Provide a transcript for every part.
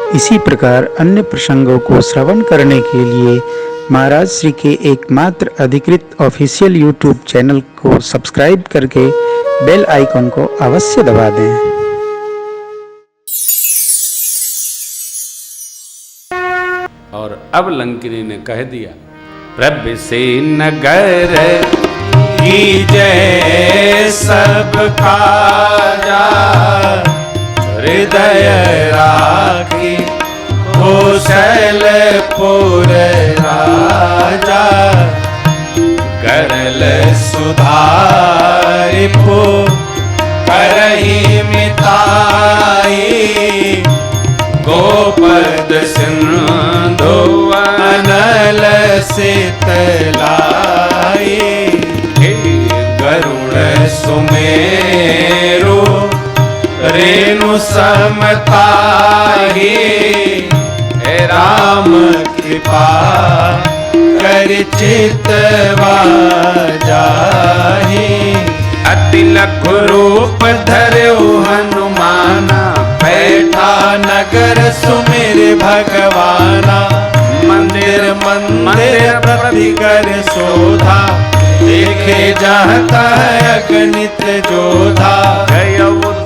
इसी प्रकार अन्य प्रसंगों को श्रवण करने के लिए महाराज श्री के एकमात्र अधिकृत ऑफिशियल यूट्यूब चैनल को सब्सक्राइब करके बेल आइकन को अवश्य दबा दें। और अब लंकिनी ने कह दिया, प्रभु से नगर की जय सब काजा, हृदय राखी कौशलपुर राजा, करल सुधारिपु करही मिताई, गोपद सिंधु अनल शीतलाई, गरुड़ सुमेरु रेणु समताही, राम कृपा कर चितवा जाहि, अति लघु रूप धरऊ हनुमाना, बैठा नगर सुमिर भगवाना, मंदिर मंदिर प्रति कर शोधा, देखे जाता है अगणित जोधा,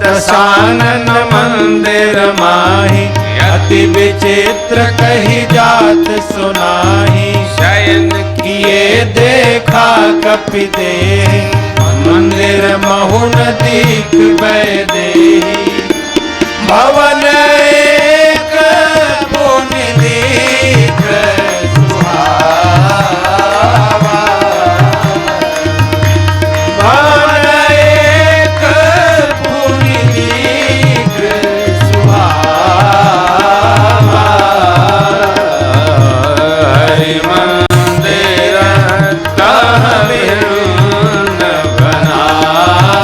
दशानन मंदिर माही, अति विचित्र कही जात सुनाही, शयन किए देखा कपि देहि, मंदिर महुन दीख बैदेही, भवन एक पुण्य दीख सुहावा, भवन एक पुण्य दीख सुहावा, हरि मंदिर तह बिन बनावा,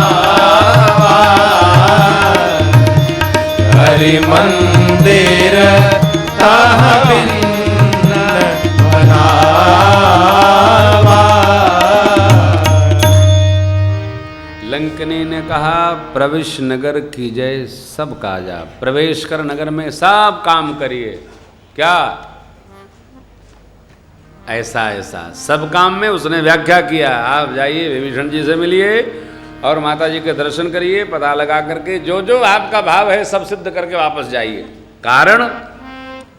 हरि मंदिर तह बिन बनावा। लंकिनी ने कहा, प्रवेश नगर की जय सब काजा, प्रवेश कर नगर में सब काम करिए। क्या ऐसा ऐसा सब काम में उसने व्याख्या किया। आप जाइए विभीषण जी से मिलिए और माता जी के दर्शन करिए, पता लगा करके जो जो आपका भाव है सब सिद्ध करके वापस जाइए। कारण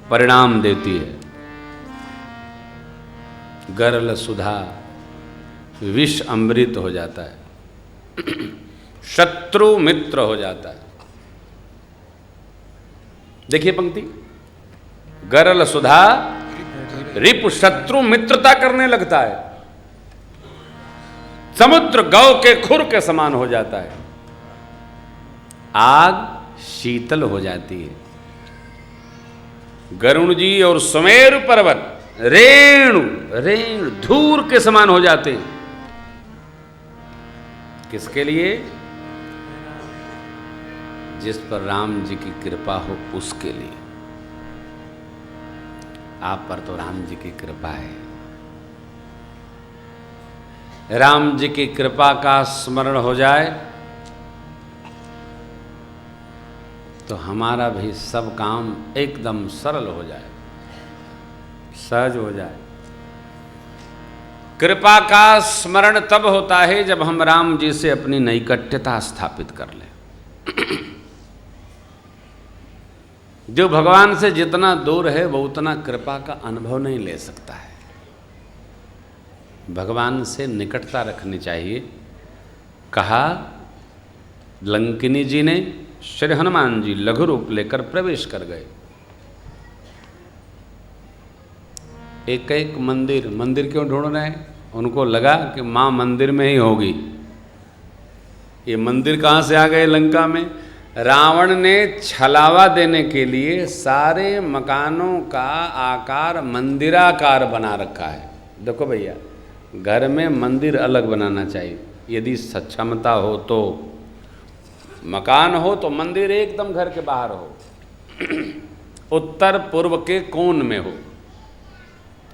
परिणाम देती है। गरल सुधा विष अमृत हो जाता है, शत्रु मित्र हो जाता है। देखिए पंक्ति, गरल सुधा रिपु शत्रु मित्रता करने लगता है, समुद्र गौ के खुर के समान हो जाता है, आग शीतल हो जाती है। गरुण जी और सुमेरु पर्वत रेणु रेणु धूर के समान हो जाते हैं। किसके लिए? जिस पर राम जी की कृपा हो उसके लिए। आप पर तो राम जी की कृपा है। राम जी की कृपा का स्मरण हो जाए तो हमारा भी सब काम एकदम सरल हो जाए, सहज हो जाए। कृपा का स्मरण तब होता है जब हम राम जी से अपनी नैकट्यता स्थापित कर लें। जो भगवान से जितना दूर है वो उतना कृपा का अनुभव नहीं ले सकता है। भगवान से निकटता रखनी चाहिए। कहा लंकिनी जी ने, श्री हनुमान जी लघु रूप लेकर प्रवेश कर गए। एक एक मंदिर मंदिर क्यों ढूंढ रहे हैं? उनको लगा कि माँ मंदिर में ही होगी। ये मंदिर कहाँ से आ गए लंका में? रावण ने छलावा देने के लिए सारे मकानों का आकार मंदिराकार बना रखा है। देखो भैया, घर में मंदिर अलग बनाना चाहिए। यदि सक्षमता हो तो मकान हो तो मंदिर एकदम घर के बाहर हो, उत्तर पूर्व के कोण में हो,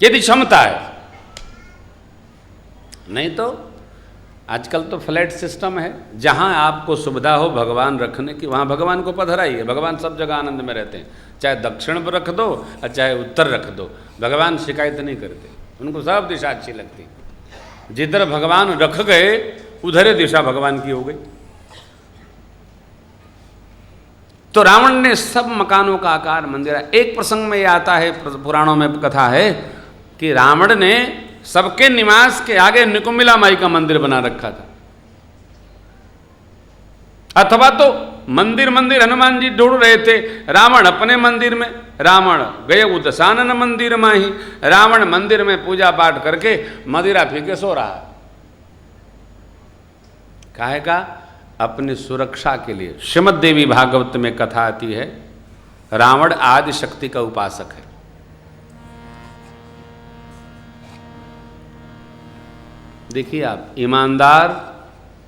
यदि क्षमता है। नहीं तो आजकल तो फ्लैट सिस्टम है, जहाँ आपको सुविधा हो भगवान रखने की वहाँ भगवान को पधराइए। भगवान सब जगह आनंद में रहते हैं, चाहे दक्षिण पर रख दो और चाहे उत्तर रख दो, भगवान शिकायत नहीं करते, उनको सब दिशा अच्छी लगती। जिधर भगवान रख गए उधर दिशा भगवान की हो गई। तो रावण ने सब मकानों का आकार मंदिर, एक प्रसंग में ये आता है, पुराणों में कथा है कि रावण ने सबके निवास के आगे निकुंबिला माई का मंदिर बना रखा था। अथवा तो मंदिर मंदिर हनुमान जी ढूंढ रहे थे, रावण अपने मंदिर में, रावण गए उदसानन मंदिर में ही, रावण मंदिर में पूजा पाठ करके मदिरा पी के सो रहा। काहे का? अपनी सुरक्षा के लिए। श्रीमद् देवी भागवत में कथा आती है, रावण आदि शक्ति का उपासक है। देखिए आप, ईमानदार,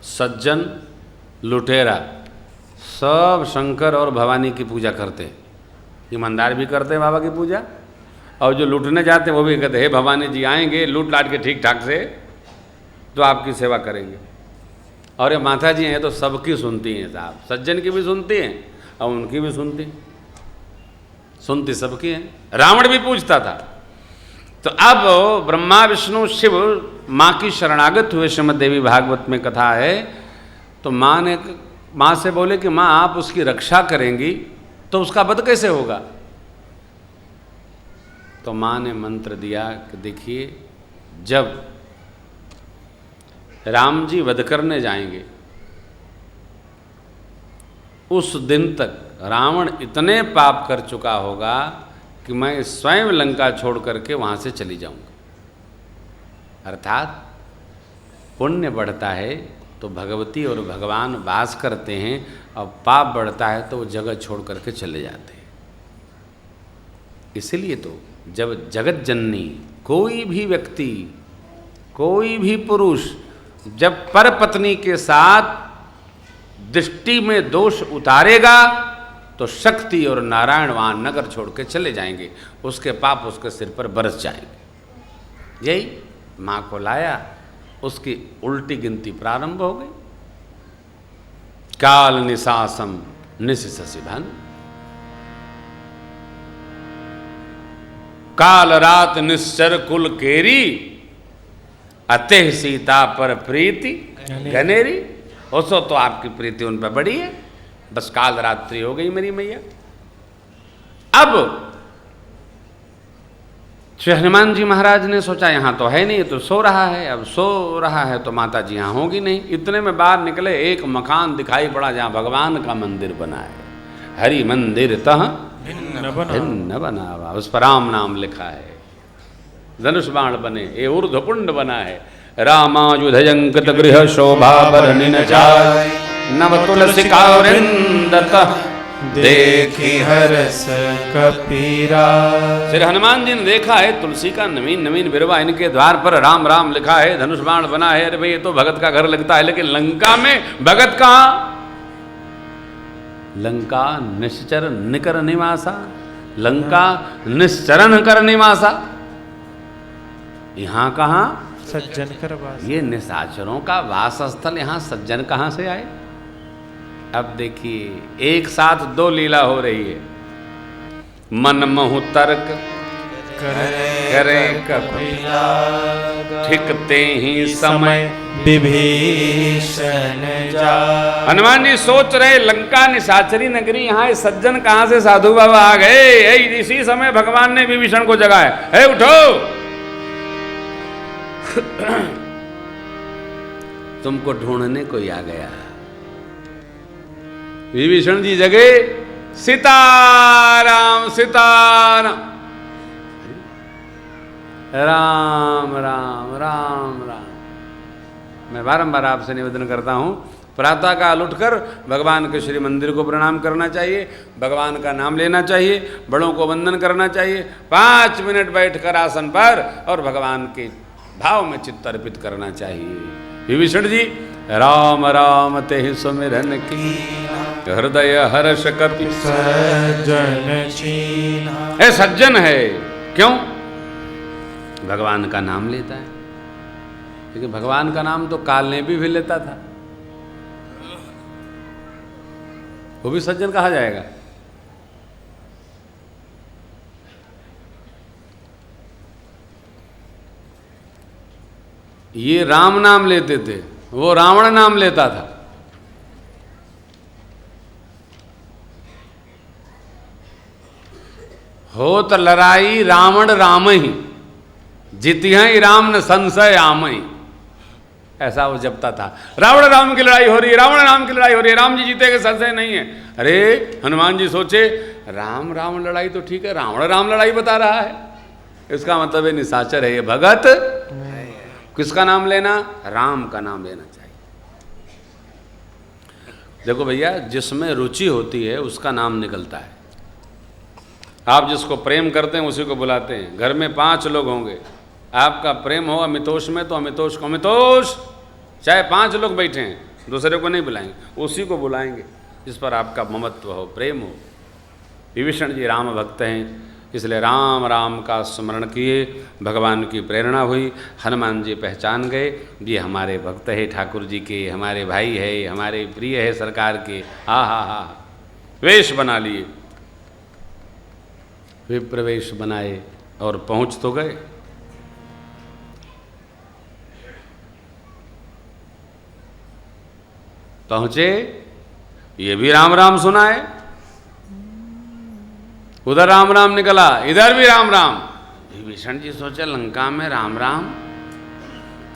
सज्जन, लुटेरा सब शंकर और भवानी की पूजा करते हैं। ईमानदार भी करते हैं बाबा की पूजा, और जो लूटने जाते हैं वो भी कहते हैं हे भवानी जी आएंगे लूट लाट के ठीक ठाक से तो आपकी सेवा करेंगे। और ये माता जी हैं तो सबकी सुनती हैं साहब, सज्जन की भी सुनती हैं और उनकी भी सुनती हैं, सुनती सबकी हैं। रावण भी पूछता था। तो अब ब्रह्मा विष्णु शिव माँ की शरणागत हुए, श्रीमद् देवी भागवत में कथा है। तो माँ से बोले कि माँ आप उसकी रक्षा करेंगी तो उसका वध कैसे होगा? तो माँ ने मंत्र दिया कि देखिए, जब राम जी वध करने जाएंगे उस दिन तक रावण इतने पाप कर चुका होगा कि मैं स्वयं लंका छोड़ करके वहाँ से चली जाऊंगा। अर्थात पुण्य बढ़ता है तो भगवती और भगवान वास करते हैं, और पाप बढ़ता है तो वो जगह छोड़ करके चले जाते हैं। इसलिए तो जब जगत जननी कोई भी व्यक्ति, कोई भी पुरुष जब पर पत्नी के साथ दृष्टि में दोष उतारेगा तो शक्ति और नारायण वहाँ नगर छोड़ के चले जाएंगे, उसके पाप उसके सिर पर बरस जाएंगे। यही माँ को लाया, उसकी उल्टी गिनती प्रारंभ हो गई। काल निशासम निशिशसिभन, काल रात निश्चर कुल केरी, अतः सीता पर प्रीति घनेरी। उसो तो आपकी प्रीति उन पर बड़ी है, बस काल रात्रि हो गई मेरी मैया। अब श्री हनुमान जी महाराज ने सोचा यहाँ तो है नहीं, तो सो रहा है। अब सो रहा है तो माता जी यहाँ होगी नहीं। इतने में बाहर निकले, एक मकान दिखाई पड़ा जहाँ भगवान का मंदिर बना है। हरि मंदिर तह भिन्न बनावा, उस पर राम नाम लिखा है, धनुष बाण बने, ये ऊर्ध्व कुंड बना है। रामायुधयंकृत गृह शोभा बरनिन जाय, नव तुलसी कावृंदत देखी हरस कपीरा। श्री हनुमान जी ने देखा है तुलसी का नवीन नवीन बिरवा, इनके द्वार पर राम राम लिखा है, धनुष बाण बना है। अरे भाई ये तो भगत का घर लगता है, लेकिन लंका में भगत कहाँ? लंका निश्चर निकर निवासा, लंका निश्चरण कर निवासा। यहाँ कहाँ? सज्जन कर वास। ये निशाचरों का वास स्थल, यहाँ सज्जन कहाँ से आए? अब देखिए, एक साथ दो लीला हो रही है। मन महु तर्क करे कपिला, ठिकते ही समय विभीषण जा। हनुमान जी सोच रहे लंका निशाचरी नगरी, यहाँ सज्जन कहाँ से साधु बाबा आ गए। इसी समय भगवान ने विभीषण को जगाया, हे उठो, तुमको ढूंढने कोई आ गया। विभीषण जी जगे, सीताराम सीताराम, राम राम राम राम। मैं बारंबार आपसे निवेदन करता हूँ, प्रातःकाल उठकर भगवान के श्री मंदिर को प्रणाम करना चाहिए, भगवान का नाम लेना चाहिए, बड़ों को वंदन करना चाहिए, 5 मिनट बैठकर आसन पर और भगवान के भाव में चित्त अर्पित करना चाहिए। विभीषण जी राम राम तेहि सुमिरन की, हृदय हर्ष कपि सज्जन चीन्हा। ए सज्जन है, क्यों? भगवान का नाम लेता है। लेकिन भगवान का नाम तो काल ने भी लेता था, वो भी सज्जन कहा जाएगा। ये राम नाम लेते थे, वो रावण नाम लेता था। होत लड़ाई रावण राम ही, जितिया राम न संशय आम ही, ऐसा वो जपता था। रावण राम की लड़ाई हो रही है, रावण राम की लड़ाई हो रही है, राम जी जीतेंगे संशय नहीं है। अरे हनुमान जी सोचे राम राम लड़ाई तो ठीक है, रावण राम लड़ाई बता रहा है, इसका मतलब है निशाचर है ये भगत। किसका नाम लेना? राम का नाम लेना चाहिए। देखो भैया, जिसमें रुचि होती है उसका नाम निकलता है। आप जिसको प्रेम करते हैं उसी को बुलाते हैं। घर में 5 लोग होंगे, आपका प्रेम हो अमितोष में तो अमितोष को अमितोष, चाहे 5 लोग बैठे हैं, दूसरे को नहीं बुलाएंगे, उसी को बुलाएंगे जिस पर आपका ममत्व हो, प्रेम हो। विभीषण जी राम भक्त हैं, इसलिए राम राम का स्मरण किए, भगवान की प्रेरणा हुई। हनुमान जी पहचान गए, ये हमारे भक्त है ठाकुर जी के, हमारे भाई है, हमारे प्रिय है सरकार के। हा हा हा, वेश बना लिए, वे प्रवेश बनाए और पहुंच तो गए। पहुंचे, ये भी राम राम सुनाए, उधर राम राम निकला, इधर भी राम राम। विभीषण जी सोचे लंका में राम राम,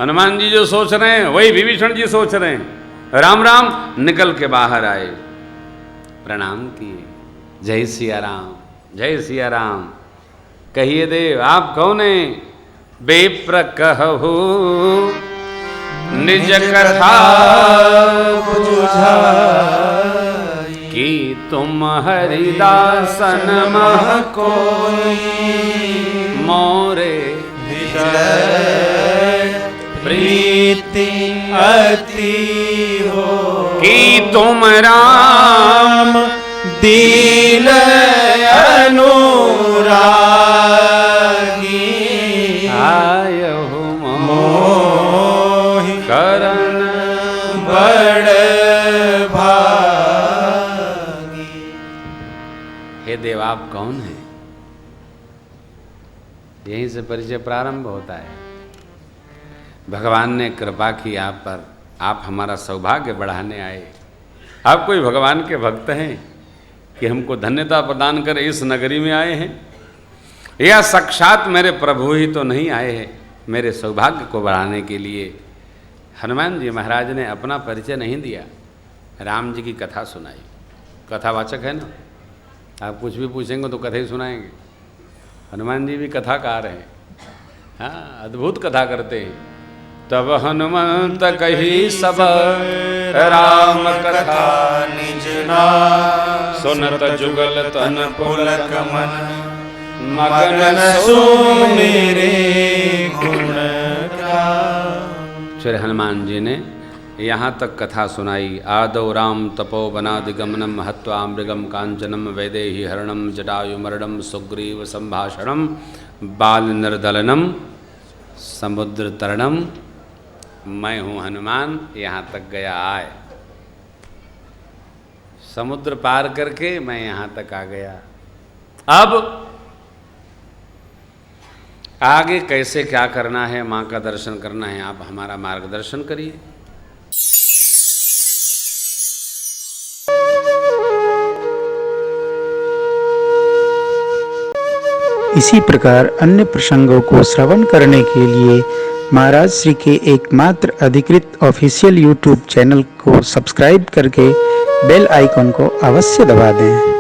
हनुमान जी जो सोच रहे हैं वही विभीषण जी सोच रहे हैं। राम राम निकल के बाहर आए, प्रणाम किए, जय सिया राम, जय सिया राम। कहिए देव आप कौन हैं? बेप्र कहु निज कथा कि तुम हरिदासन मह कोई, मोरे प्रीति अति हो, कि तुम राम दीन अनुरागी, आयहु मोहि करण बड़ भागी। हे देव आप कौन हैं? यहीं से परिचय प्रारंभ होता है। भगवान ने कृपा की आप पर, आप हमारा सौभाग्य बढ़ाने आए। आप कोई भगवान के भक्त हैं कि हमको धन्यता प्रदान कर इस नगरी में आए हैं, या साक्षात मेरे प्रभु ही तो नहीं आए हैं मेरे सौभाग्य को बढ़ाने के लिए? हनुमान जी महाराज ने अपना परिचय नहीं दिया, राम जी की कथा सुनाई। कथावाचक है ना, आप कुछ भी पूछेंगे तो कथा ही सुनाएंगे। हनुमान जी भी कथाकार हैं, हाँ, अद्भुत कथा करते हैं। तब हनुमंत कही सब राम कथा, निज नाम सुनत जुगल तन पुलक मन, मगन सो मेरे गुण का। श्री हनुमान जी ने यहाँ तक कथा सुनाई। आदौ राम तपोवनादिगमनम हत्वा मृगम कांचनम वैदेही हरणम जटायुमरणम सुग्रीव संभाषणम बाल निर्दलनम समुद्र तरणम। मैं हूँ हनुमान, यहाँ तक गया आए, समुद्र पार करके मैं यहाँ तक आ गया। अब आगे कैसे क्या करना है, माँ का दर्शन करना है, आप हमारा मार्गदर्शन करिए। इसी प्रकार अन्य प्रसंगों को श्रवण करने के लिए महाराज श्री के एकमात्र अधिकृत ऑफिशियल YouTube चैनल को सब्सक्राइब करके बेल आइकन को अवश्य दबा दें।